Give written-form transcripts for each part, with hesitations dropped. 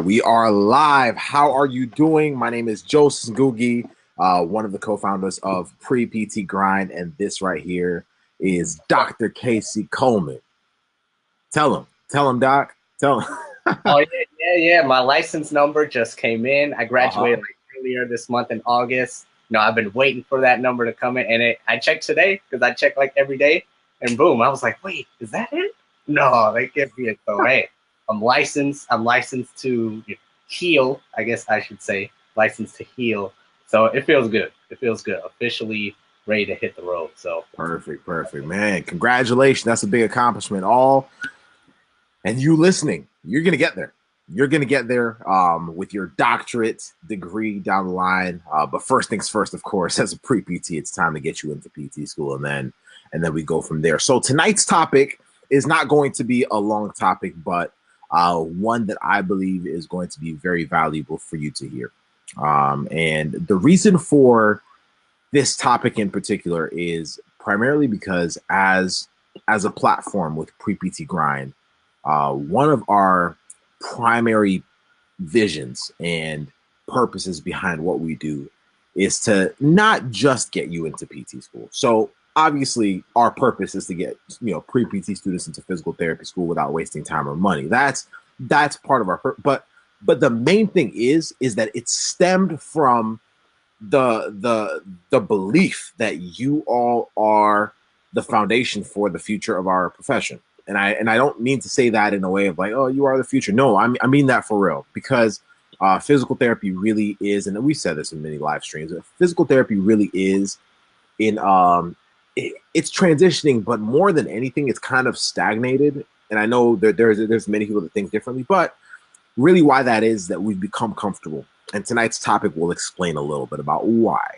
We are live. How are you doing? My name is Joseph Ngugi, one of the co-founders of Pre-PT Grind, and this right here is Dr. Casey Coleman. Tell him, Doc. Tell him. Oh yeah. My license number just came in. I graduated earlier this month in August. I've been waiting for that number to come in, and I checked today because I check like every day, and boom, I was like, wait, is that it? No, they can't be it. So hey, I'm licensed. I'm licensed to heal. I guess I should say licensed to heal. So it feels good. It feels good. Officially ready to hit the road. So perfect, man. Congratulations. That's a big accomplishment. And you listening, you're gonna get there. You're gonna get there with your doctorate degree down the line. But first things first, of course, as a pre-PT, it's time to get you into PT school, and then we go from there. So tonight's topic is not going to be a long topic, but one that I believe is going to be very valuable for you to hear. And the reason for this topic in particular is primarily because as a platform with Pre-PT Grind, one of our primary visions and purposes behind what we do is to not just get you into PT school. So obviously our purpose is to get pre-PT students into physical therapy school without wasting time or money. That's part of our purpose. But the main thing is that it stemmed from the belief that you all are the foundation for the future of our profession. And I don't mean to say that in a way of like, oh, you are the future. No, I mean that for real, because physical therapy really is, and we said this in many live streams, physical therapy really is it's transitioning, but more than anything, it's kind of stagnated. And I know that there's many people that think differently, but really why that is that we've become comfortable. And tonight's topic will explain a little bit about why.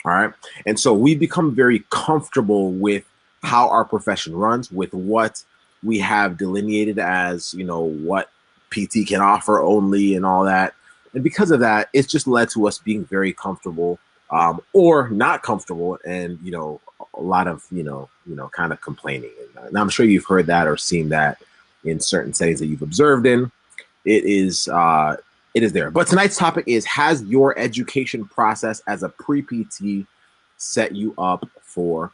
All right. And so we've become very comfortable with how our profession runs, with what we have delineated as, what PT can offer only and all that. And because of that, it's just led to us being very comfortable or not comfortable, and, a lot of, kind of complaining. And I'm sure you've heard that or seen that in certain settings that you've observed in. It is there. But tonight's topic is, has your education process as a pre-PT set you up for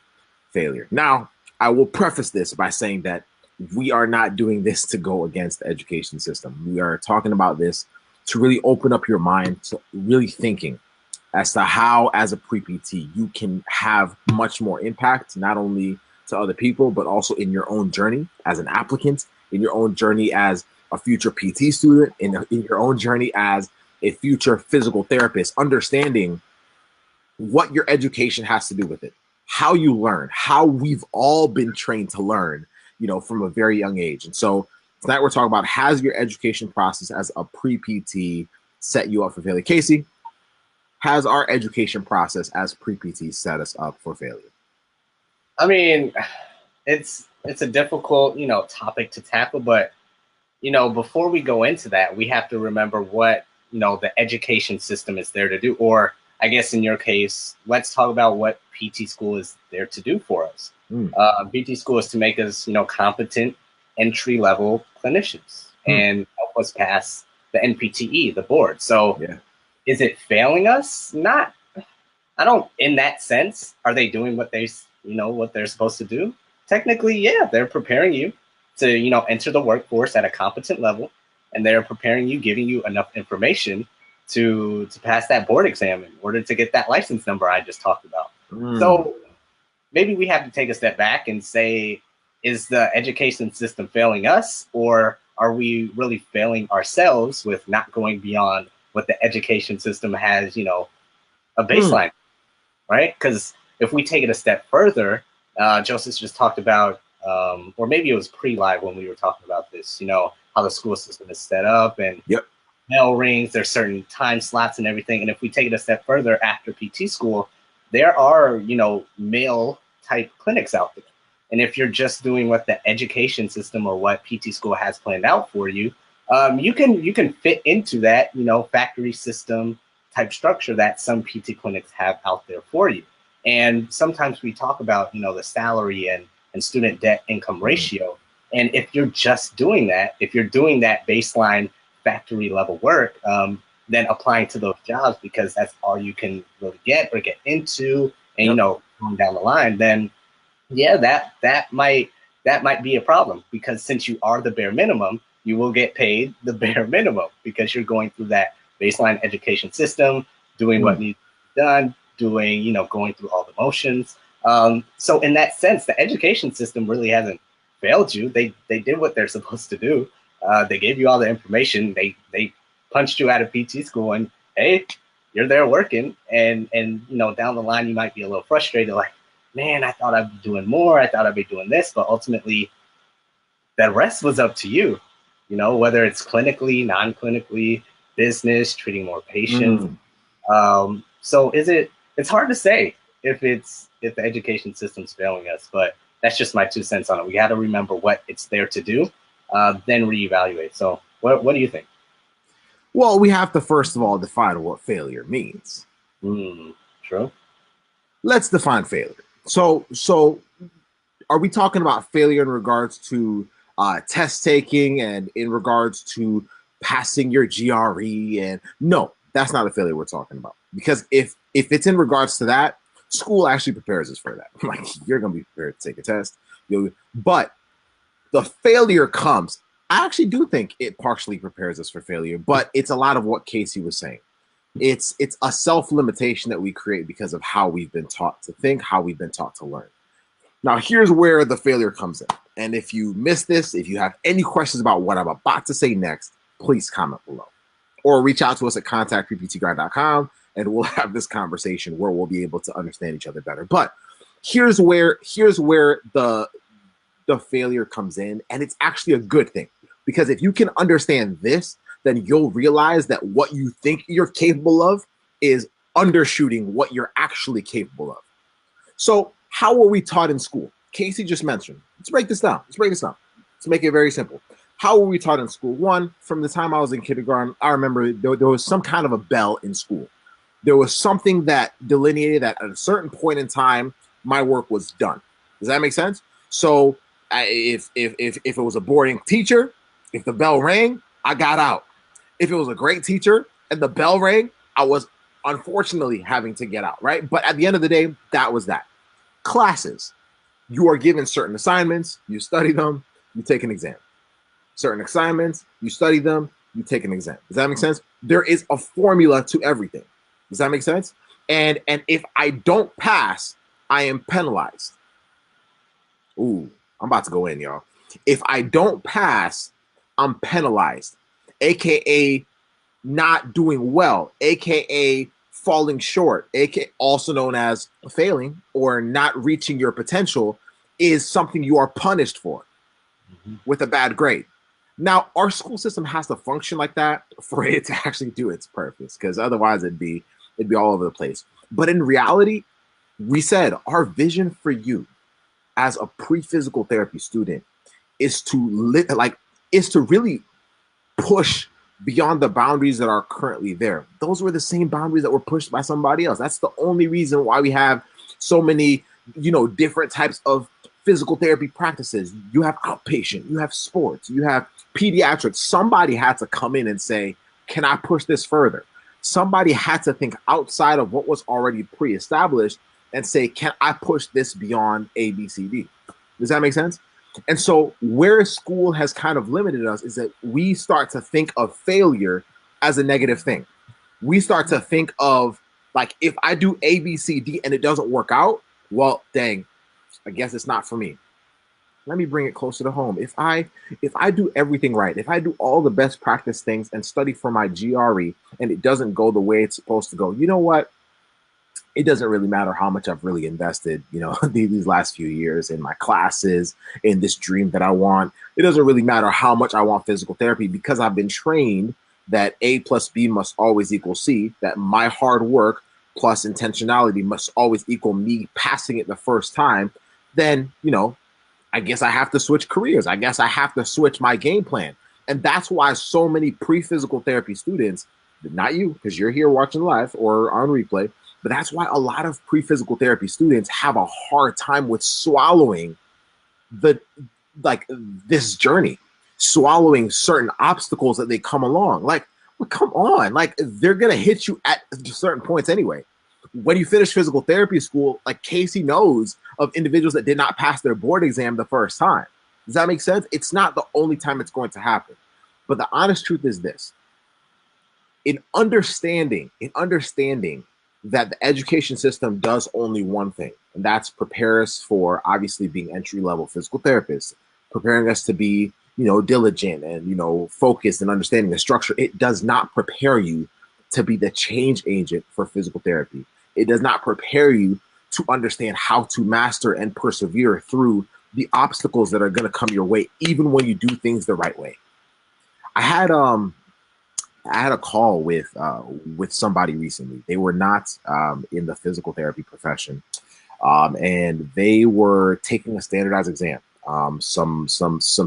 failure? Now, I will preface this by saying that we are not doing this to go against the education system. We are talking about this to really open up your mind to really thinking as to how, as a pre-PT, you can have much more impact, not only to other people, but also in your own journey as an applicant, in your own journey as a future PT student, in your own journey as a future physical therapist, understanding what your education has to do with it, how you learn, how we've all been trained to learn, from a very young age. And so tonight we're talking about, has your education process as a pre-PT set you up for failure? Casey, has our education process as pre-PT set us up for failure? I mean, it's a difficult, topic to tackle, but before we go into that, we have to remember what, the education system is there to do. Or I guess in your case, let's talk about what PT school is there to do for us. PT school is to make us, competent entry-level clinicians and help us pass the NPTE, the board. So Is it failing us? Not, I don't, in that sense. Are they doing what what they're supposed to do? Technically, yeah, they're preparing you to, enter the workforce at a competent level, and they're preparing you, giving you enough information to pass that board exam in order to get that license number I just talked about. So maybe we have to take a step back and say, is the education system failing us, or are we really failing ourselves with not going beyond what the education system has, a baseline, right? Because if we take it a step further, Joseph just talked about, or maybe it was pre-live when we were talking about this, how the school system is set up, and bell rings, there's certain time slots and everything. And if we take it a step further, after PT school, there are, male type clinics out there. And if you're just doing what the education system or what PT school has planned out for you, you can fit into that, factory system type structure that some PT clinics have out there for you. And sometimes we talk about, the salary and student debt income ratio. And if you're just doing that, if you're doing that baseline factory level work, then applying to those jobs because that's all you can really get or get into, and Yep. going down the line, then yeah, that might be a problem, because since you are the bare minimum, you will get paid the bare minimum because you're going through that baseline education system, doing what needs to be done, doing, going through all the motions. So in that sense, the education system really hasn't failed you. They did what they're supposed to do. They gave you all the information. They punched you out of PT school, and hey, you're there working. And down the line, you might be a little frustrated, like, man, I thought I'd be doing more. I thought I'd be doing this, but ultimately, the rest was up to you. Whether it's clinically, non-clinically, business, treating more patients. So it's hard to say if the education system's failing us, but that's just my 2 cents on it. We got to remember what it's there to do, then reevaluate. So what do you think? Well, we have to first of all define what failure means. True. Let's define failure. So are we talking about failure in regards to test taking and in regards to passing your GRE? And no, that's not a failure we're talking about. Because if it's in regards to that, school actually prepares us for that. Like, you're going to be prepared to take a test. But the failure comes. I actually do think it partially prepares us for failure, but it's a lot of what Casey was saying. It's a self-limitation that we create because of how we've been taught to think, how we've been taught to learn. Now, here's where the failure comes in. And if you missed this, if you have any questions about what I'm about to say next, please comment below. Or reach out to us at contact@PrePTGrind.com, and we'll have this conversation where we'll be able to understand each other better. But here's where the failure comes in, and it's actually a good thing. Because if you can understand this, then you'll realize that what you think you're capable of is undershooting what you're actually capable of. So how were we taught in school? Casey just mentioned. Let's break this down. Let's make it very simple. How were we taught in school? One, from the time I was in kindergarten, I remember there was some kind of a bell in school. There was something that delineated that at a certain point in time, my work was done. Does that make sense? So if it was a boring teacher, if the bell rang, I got out. If it was a great teacher and the bell rang, I was unfortunately having to get out, right? But at the end of the day, that was that. Classes. You are given certain assignments, you study them, you take an exam. Certain assignments, you study them, you take an exam. Does that make sense? There is a formula to everything. Does that make sense? And if I don't pass, I am penalized. Ooh, I'm about to go in, y'all. If I don't pass, I'm penalized, aka not doing well, aka falling short, aka also known as failing or not reaching your potential, is something you are punished for with a bad grade. Now, our school system has to function like that for it to actually do its purpose, because otherwise it'd be all over the place. But in reality, we said our vision for you as a pre-physical therapy student is to really push beyond the boundaries that are currently there. Those were the same boundaries that were pushed by somebody else. That's the only reason why we have so many, different types of physical therapy practices. You have outpatient, you have sports, you have pediatrics. Somebody had to come in and say, can I push this further? Somebody had to think outside of what was already pre-established and say, can I push this beyond A, B, C, D? Does that make sense? And so where school has kind of limited us is that we start to think of failure as a negative thing. We start to think of, like, if I do A, B, C, D and it doesn't work out, well, dang, I guess it's not for me. Let me bring it closer to home. If I do everything right, if I do all the best practice things and study for my GRE and it doesn't go the way it's supposed to go, you know what? It doesn't really matter how much I've really invested, these last few years in my classes, in this dream that I want. It doesn't really matter how much I want physical therapy, because I've been trained that A plus B must always equal C, that my hard work plus intentionality must always equal me passing it the first time. Then, I guess I have to switch careers. I guess I have to switch my game plan. And that's why so many pre-physical therapy students, not you, because you're here watching live or on replay, but that's why a lot of pre-physical therapy students have a hard time with swallowing this journey. swallowing certain obstacles that they come along. Like, well, come on, like they're gonna hit you at certain points anyway. When you finish physical therapy school, like Casey knows of individuals that did not pass their board exam the first time. Does that make sense? It's not the only time it's going to happen. But the honest truth is this: in understanding that the education system does only one thing, and that's prepare us for obviously being entry level physical therapists, preparing us to be, diligent and, focused and understanding the structure. It does not prepare you to be the change agent for physical therapy. It does not prepare you to understand how to master and persevere through the obstacles that are going to come your way, even when you do things the right way. I had a call with somebody recently. They were not in the physical therapy profession, and they were taking a standardized exam some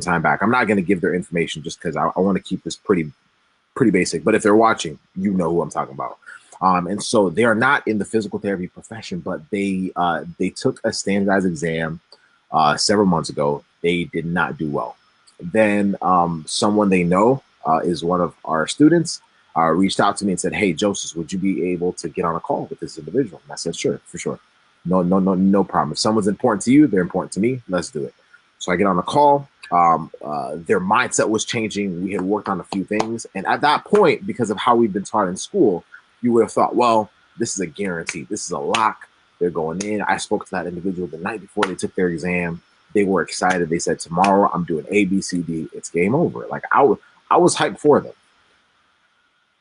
time back. I'm not going to give their information just because I want to keep this pretty basic. But if they're watching, you know who I'm talking about. And so they are not in the physical therapy profession, but they took a standardized exam several months ago. They did not do well. Then someone they know is one of our students reached out to me and said, "Hey, Joseph, would you be able to get on a call with this individual?" And I said, "Sure, for sure. No problem. If someone's important to you, they're important to me. Let's do it." So I get on a call. Their mindset was changing. We had worked on a few things. And at that point, because of how we've been taught in school, you would have thought, well, this is a guarantee. This is a lock. They're going in. I spoke to that individual the night before they took their exam. They were excited. They said, tomorrow I'm doing A, B, C, D. It's game over. Like I was hyped for them.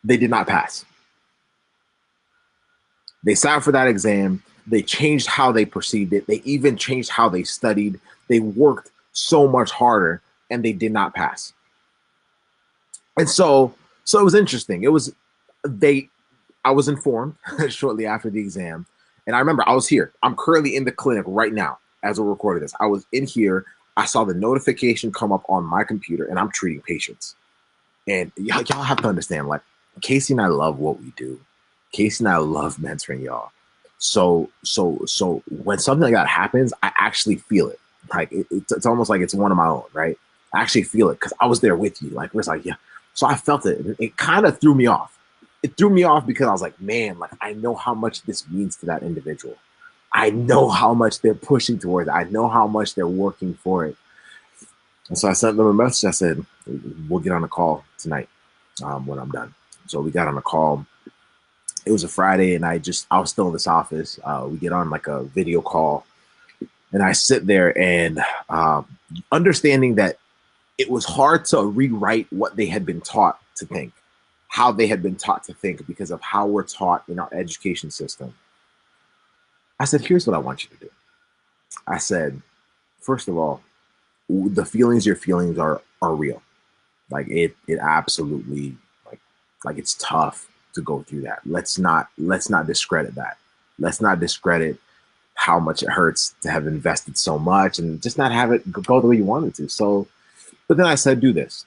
They did not pass. They sat for that exam. They changed how they perceived it. They even changed how they studied. They worked so much harder, and they did not pass. And so it was interesting. I was informed shortly after the exam, and I remember I was here. I'm currently in the clinic right now as we're recording this. I was in here. I saw the notification come up on my computer, and I'm treating patients. And y'all have to understand, like, Casey and I love what we do. Casey and I love mentoring y'all. So when something like that happens, I actually feel it. Like it's almost like it's one of my own, right? I actually feel it because I was there with you. Like we're like, yeah. So I felt it. It kind of threw me off. It threw me off because I was like, man, like I know how much this means to that individual. I know how much they're pushing towards it. I know how much they're working for it. And so I sent them a message. I said, we'll get on a call tonight when I'm done. So we got on a call. It was a Friday, and I was still in this office. We get on like a video call, and I sit there and understanding that it was hard to rewrite what they had been taught to think, how they had been taught to think because of how we're taught in our education system. I said, here's what I want you to do. I said, first of all, the feelings you're feeling are real. Like it absolutely like it's tough to go through that. Let's not discredit that. Let's not discredit how much it hurts to have invested so much and just not have it go the way you wanted to. So, but then I said, do this.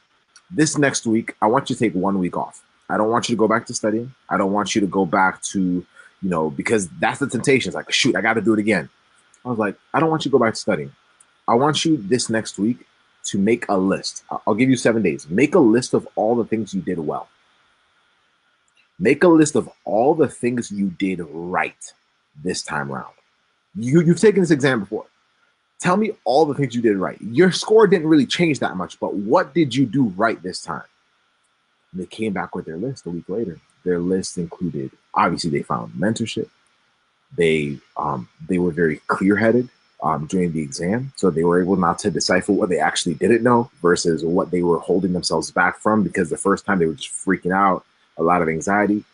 This next week, I want you to take 1 week off. I don't want you to go back to studying. I don't want you to go back to, because that's the temptation. It's like, shoot, I got to do it again. I was like, I don't want you to go back to studying. I want you this next week to make a list. I'll give you 7 days. Make a list of all the things you did well. Make a list of all the things you did right this time around. You've taken this exam before. Tell me all the things you did right. Your score didn't really change that much, but what did you do right this time? And they came back with their list a week later. Their list included, obviously, they found mentorship. They were very clear-headed during the exam, so they were able not to decipher what they actually didn't know versus what they were holding themselves back from because the first time they were just freaking out, a lot of anxiety.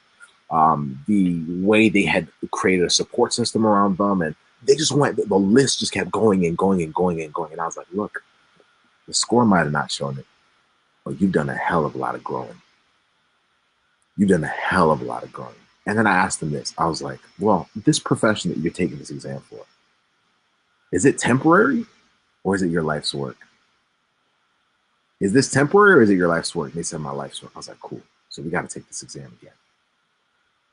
The way they had created a support system around them, and they just went, the list just kept going and going and going and going. And I was like, look, the score might have not shown it, but you've done a hell of a lot of growing. You've done a hell of a lot of growing. And then I asked them this. I was like, well, this profession that you're taking this exam for, is it temporary or is it your life's work? Is this temporary or is it your life's work? And they said, my life's work. I was like, cool. So we got to take this exam again.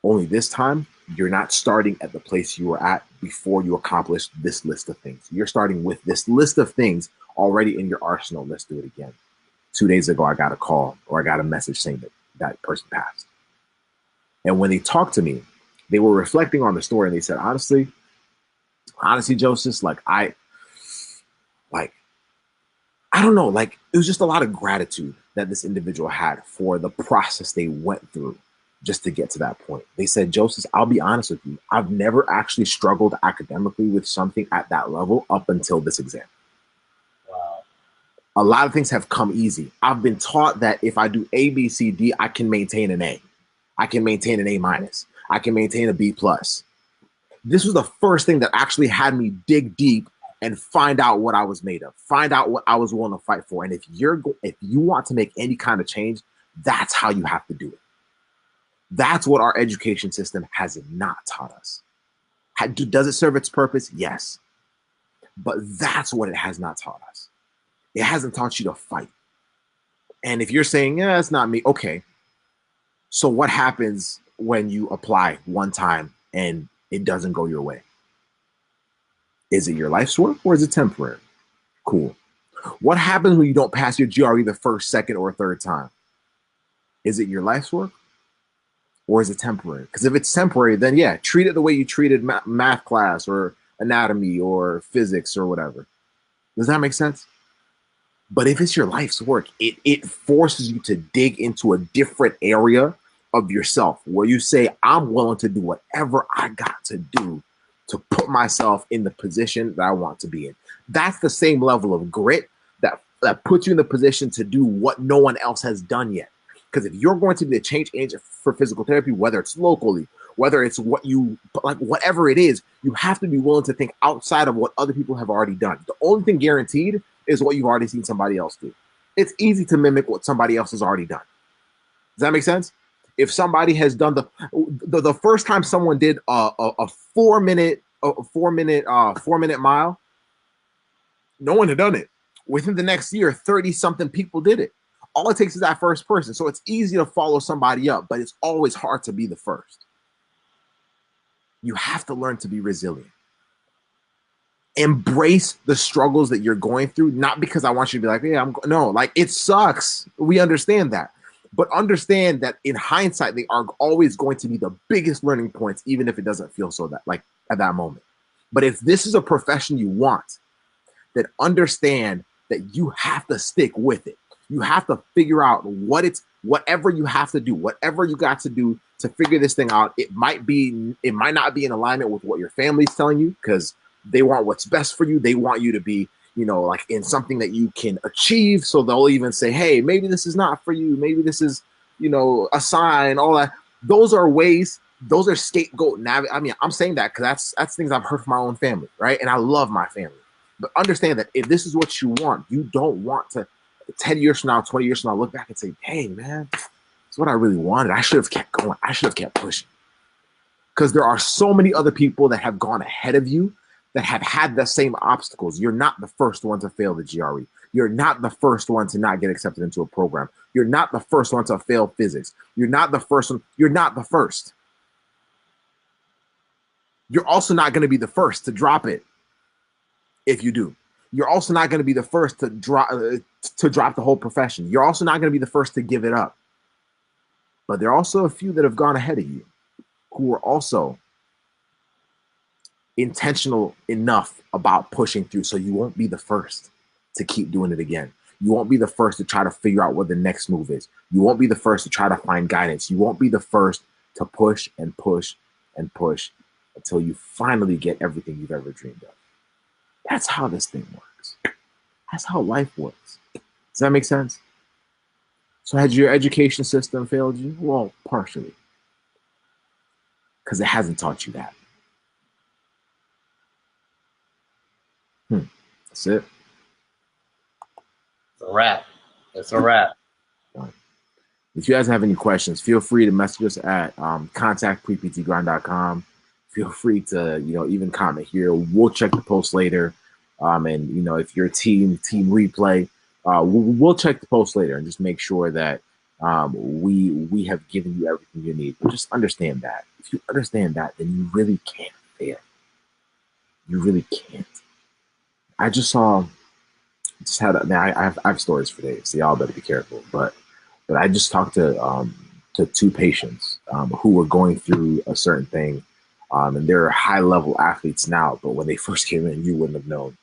Only this time, you're not starting at the place you were at before you accomplished this list of things. You're starting with this list of things already in your arsenal. Let's do it again. 2 days ago, I got a call or I got a message saying that that person passed. And when they talked to me, they were reflecting on the story and they said, honestly, Joseph, like, I don't know, like it was just a lot of gratitude that this individual had for the process they went through just to get to that point. They said, Joseph, I'll be honest with you. I've never actually struggled academically with something at that level up until this exam. Wow. A lot of things have come easy. I've been taught that if I do A, B, C, D, I can maintain an A. I can maintain an A minus. I can maintain a B plus. This was the first thing that actually had me dig deep and find out what I was made of, find out what I was willing to fight for. And if you want to make any kind of change, that's how you have to do it. That's what our education system has not taught us. Does it serve its purpose? Yes. But that's what it has not taught us. It hasn't taught you to fight. And if you're saying, yeah, it's not me, okay. So what happens when you apply one time and it doesn't go your way? Is it your life's work or is it temporary? Cool. What happens when you don't pass your GRE the first, second, or third time? Is it your life's work or is it temporary? Because if it's temporary, then yeah, treat it the way you treated math class or anatomy or physics or whatever. Does that make sense? But if it's your life's work, it forces you to dig into a different area of yourself where you say, I'm willing to do whatever I got to do to put myself in the position that I want to be in. That's the same level of grit that puts you in the position to do what no one else has done yet. Because if you're going to be a change agent for physical therapy, whether it's locally, whether it's whatever it is, you have to be willing to think outside of what other people have already done. The only thing guaranteed is what you've already seen somebody else do. It's easy to mimic what somebody else has already done. Does that make sense? If somebody has done the first time someone did a 4 minute mile, no one had done it. Within the next year, 30 something people did it. All it takes is that first person. So it's easy to follow somebody up, but it's always hard to be the first. You have to learn to be resilient. Embrace the struggles that you're going through, not because I want you to be like, yeah, no, like it sucks. We understand that. But understand that in hindsight, they are always going to be the biggest learning points, even if it doesn't feel so that like at that moment. But if this is a profession you want, then understand that you have to stick with it. You have to figure out whatever you have to do, whatever you got to do to figure this thing out. It might not be in alignment with what your family's telling you because they want what's best for you. They want you to be, like in something that you can achieve. So they'll even say, hey, maybe this is not for you. Maybe this is, a sign, all that. Those are ways, those are scapegoat. I'm saying that because that's things I've heard from my own family, right? And I love my family. But understand that if this is what you want, you don't want to 10 years from now, 20 years from now, look back and say, dang, man, it's what I really wanted. I should have kept going. I should have kept pushing. Because there are so many other people that have gone ahead of you that have had the same obstacles. You're not the first one to fail the GRE. You're not the first one to not get accepted into a program. You're not the first one to fail physics. You're not the first one. You're not the first. You're also not going to be the first to drop it if you do. You're also not going to be the first to drop the whole profession. You're also not going to be the first to give it up. But there are also a few that have gone ahead of you who are also intentional enough about pushing through, so you won't be the first to keep doing it again. You won't be the first to try to figure out what the next move is. You won't be the first to try to find guidance. You won't be the first to push and push and push until you finally get everything you've ever dreamed of. That's how this thing works. That's how life works. Does that make sense? So has your education system failed you? Well, partially. Because it hasn't taught you that. That's it. It's a wrap. It's a wrap. If you guys have any questions, feel free to message us at contact PrePTGrind.com. Feel free to, even comment here. We'll check the post later. And, if you're team replay, we'll check the post later and just make sure that we have given you everything you need. But just understand that. If you understand that, then you really can't fail. You really can't. I just saw just had a, man, I have stories for days, so y'all better be careful. But I just talked to two patients who were going through a certain thing, and they're high level athletes now. But when they first came in, you wouldn't have known.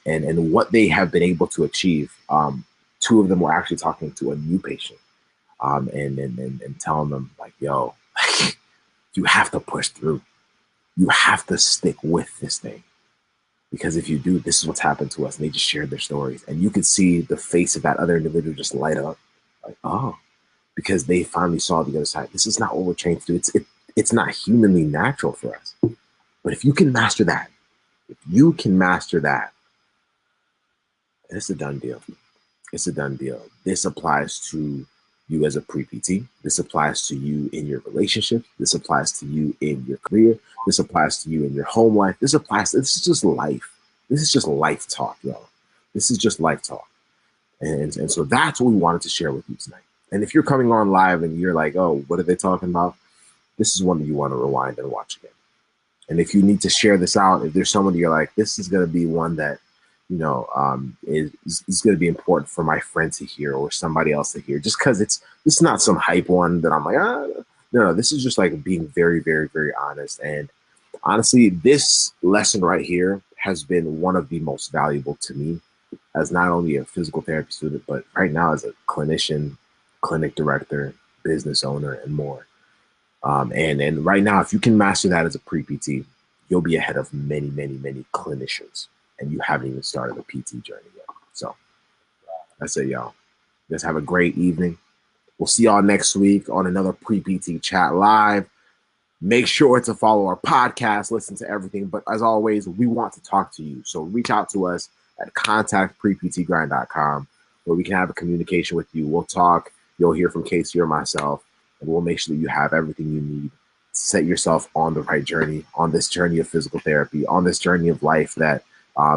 And what they have been able to achieve. Two of them were actually talking to a new patient, and telling them like, "Yo, you have to push through. You have to stick with this thing." Because if you do, this is what's happened to us. And they just shared their stories. And you could see the face of that other individual just light up. Like, oh, because they finally saw the other side. This is not what we're trained to do. It's not humanly natural for us. But if you can master that, if you can master that, it's a done deal. It's a done deal. This applies to you as a pre-PT. This applies to you in your relationship. This applies to you in your career. This applies to you in your home life. This is just life. This is just life talk, y'all. This is just life talk. And so that's what we wanted to share with you tonight. And if you're coming on live and you're like, oh, what are they talking about? This is one that you want to rewind and watch again. And if you need to share this out, if there's someone you're like, this is going to be one that, is going to be important for my friend to hear or somebody else to hear, just because it's not some hype one that I'm like, no, this is just like being very, very, very honest. And honestly, this lesson right here has been one of the most valuable to me as not only a physical therapy student, but right now as a clinician, clinic director, business owner, and more. And right now, if you can master that as a pre-PT, you'll be ahead of many, many, many clinicians, and you haven't even started the PT journey yet. So that's it, y'all. Just have a great evening. We'll see y'all next week on another Pre-PT Chat Live. Make sure to follow our podcast, listen to everything. But as always, we want to talk to you. So reach out to us at contactpreptgrind.com where we can have a communication with you. We'll talk. You'll hear from Casey or myself, and we'll make sure that you have everything you need to set yourself on the right journey, on this journey of physical therapy, on this journey of life that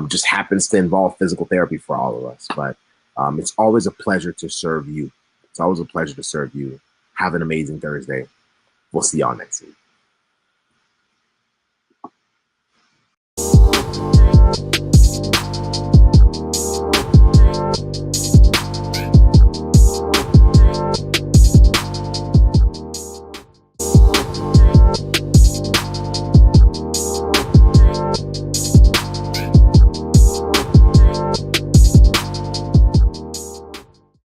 just happens to involve physical therapy for all of us. But it's always a pleasure to serve you. It's always a pleasure to serve you. Have an amazing Thursday. We'll see y'all next week.